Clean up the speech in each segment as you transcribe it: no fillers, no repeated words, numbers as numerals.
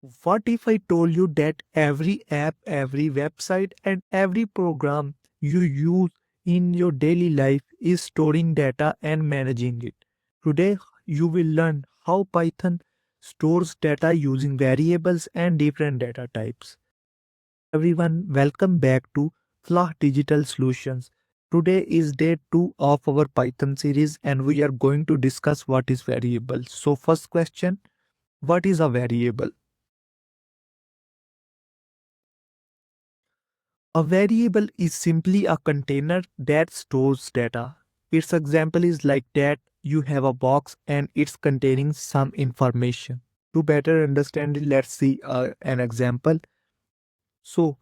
What if I told you that every app, every website, and every program you use in your daily life is storing data and managing it? Today, you will learn how Python stores data using variables and different data types. Everyone, welcome back to Flaw Digital Solutions. Today is day 2 of our Python series, and we are going to discuss what is variable. So, first question, what is a variable? A variable is simply a container that stores data. Its example is like that you have a box and it's containing some information. To better understand it, let's see an example. So,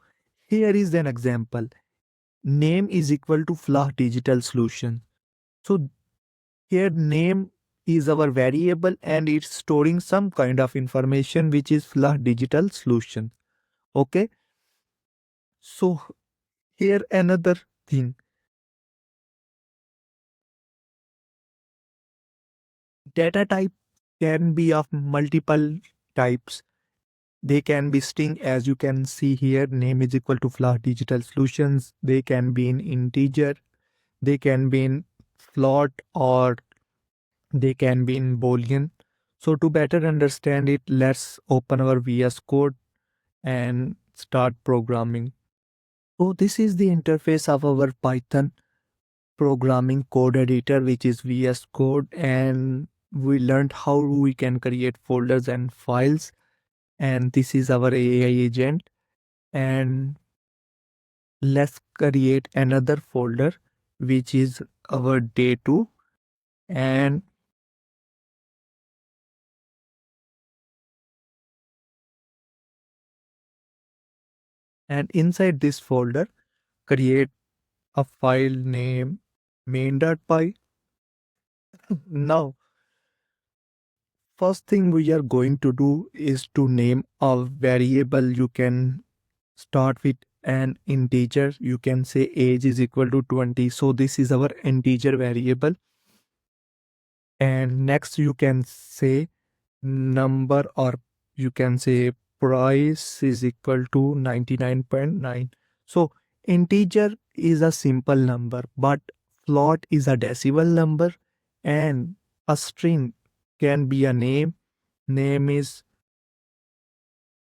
here is an example. Name is equal to Flaw Digital Solution. So, here name is our variable and it's storing some kind of information which is Flaw Digital Solution. Okay. So, here another thing. Data type can be of multiple types. They can be string, as you can see here, name is equal to Flash Digital Solutions. They can be in integer, they can be in float, or they can be in Boolean. So to better understand it, let's open our VS Code and start programming. So this is the interface of our Python programming code editor, which is VS Code, and we learned how we can create folders and files. And this is our AI agent. And let's create another folder, which is our day 2. And inside this folder, create a file name main.py. Now, first thing we are going to do is to name a variable. You can start with an integer. You can say age is equal to 20. So this is our integer variable. And next you can say number, or you can say price is equal to 99.9. So integer is a simple number, but float is a decimal number, and a string can be a name. Name is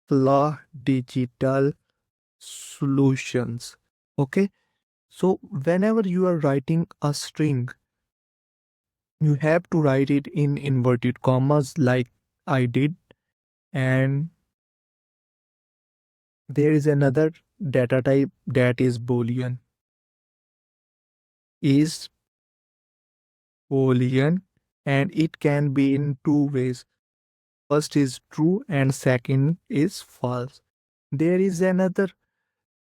Flaw Digital Solutions. Okay. So whenever you are writing a string, you have to write it in inverted commas like I did. And there is another data type that is Boolean. Is Boolean, and it can be in two ways. First is true and second is false. There is another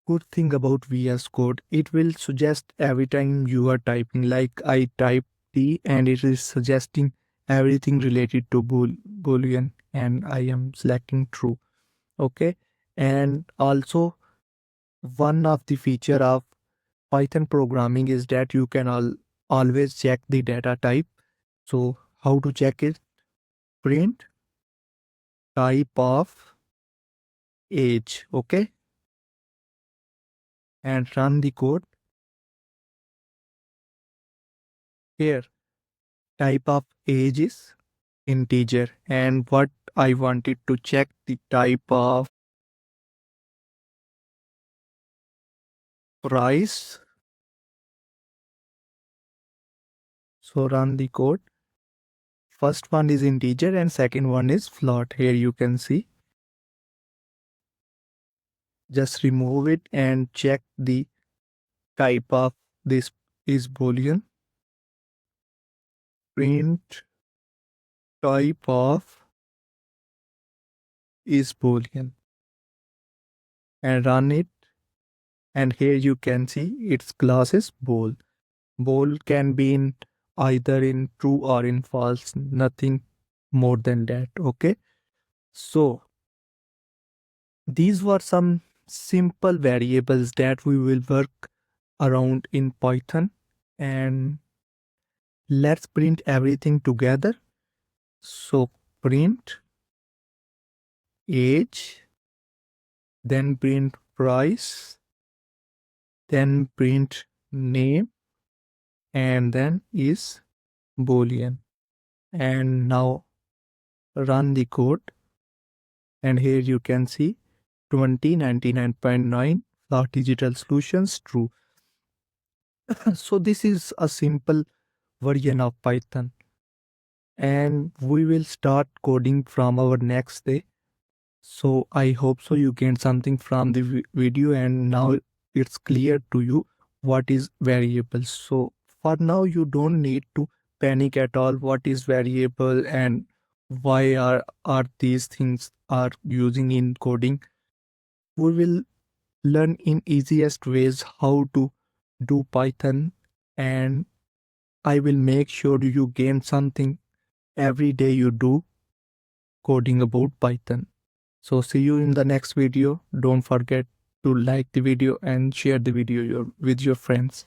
good thing about VS Code. It will suggest every time you are typing, like I type T and it is suggesting everything related to Boolean, and I am selecting true. Okay. And also, one of the feature of Python programming is that you can always check the data type. So how to check it? Print type of age, okay, and run the code. Here, type of age is integer, and what I wanted to check the type of price. So run the code. First one is integer and second one is float. Here you can see. Just remove it and check the type of this is Boolean. Print type of is Boolean and run it. And here you can see its class is bool. Bool can be in either in true or in false, nothing more than that. Okay. So these were some simple variables that we will work around in Python, and let's print everything together. So print age, then print price, then print name, and then is Boolean. And now run the code, and here you can see 2099.9 Flash Digital Solutions true. So this is a simple version of Python, and we will start coding from our next day. So I hope so you gained something from the video, and now it's clear to you what is variable. So for now you don't need to panic at all what is variable and why are these things are using in coding. We will learn in easiest ways how to do Python, and I will make sure you gain something every day you do coding about Python. So see you in the next video. Don't forget to like the video and share the video with your friends.